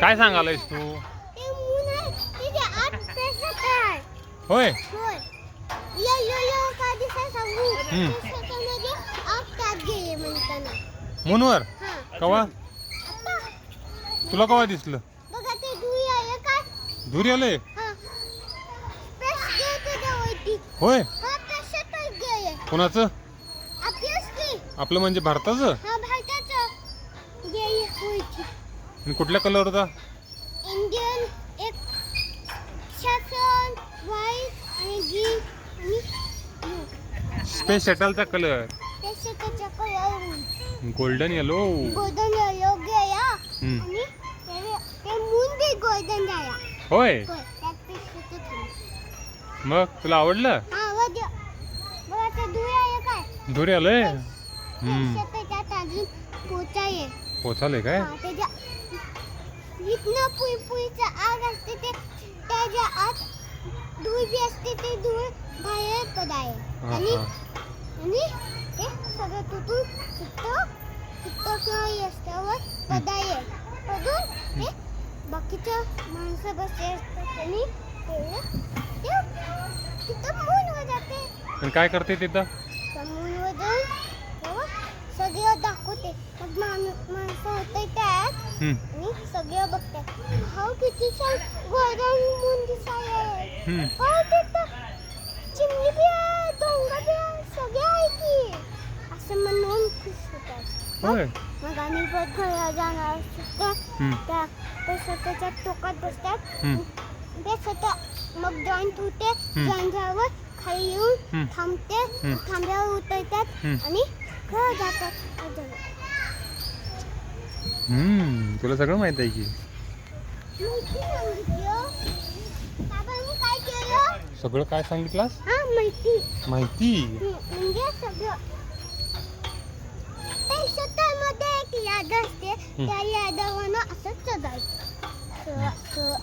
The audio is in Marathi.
काय सांगालायस तू? ते मून आहे तिथे आठ पेशंट आहे. होय होय येलो का दिसाय सांगू हम्म. त्याच्यामध्ये आठ त्यात गेले म्हणताना. मूनवर हा कवा आता तुला कवा दिसलं? बघा ते दुई आहे काय. धुरी आले हा पेश गेले त्यावरती. होय हा पेशंट गेले कोणाचं? आपल्याच की. आपलं म्हणजे भारताचं? हा भारताचं गेले होती. आणि कुठल्या कलर होता? इंडियन एक शासन व्हाईट आणि ग्रीन आणि ब्लू. स्पेस शटलचा कलर त्याच्या colour golden yellow. Golden yellow गया आणि ते मून बी गोल्डन झाला. होय त्यात पेशंट होते. मग तुला आवडलं? हा वद्या बघा ते दुई आहे काय. धुरी आलंय पेशंट त्यात अजून पोचाय. पोचाले काय? हा त्याच्या इथनं पुईचा आग असते ते त्याच्या आत धूळ बी असते ते धूळ बाहेर पडाय हा, आणि हा. आणि ते सगळं तुटून तिथं काही असल्यावर पडाय पडून ते बाकीच्या माणसं बसले असतात आणि ते तिथं मूनवर जाते. आणि काय करते तिथं? त्या मूनवर जाऊन तेव्हा सगळं दाखवते. मग माणसं होते त्यात आणि सगळं बघतात. हा किती छान गोल्डन मून दिसायला. हा तिथं चिमणी बी आहे डोंगर बी आहे सगळे आहे की असं म्हणून खुश होतात. होय मग आणि परत घराला जाणार असतात त्या त्याच्या टोकात बसतात. ते स्वतः मग जॉईंट होते. जॉईंट झाल्यावर खाली येऊन थांबते. थांब्यावर उतरतात आणि घर जातात. तुला सगळं माहित आहे की. माहिती सांगितली हो. बाबांनी काय केलं? सगळं काय सांगितलंस? हा माहिती माहिती म्हणजे सगळं. ते स्वतःमध्ये एक याद असते. त्या यादावरनं असंच चढायचं. असं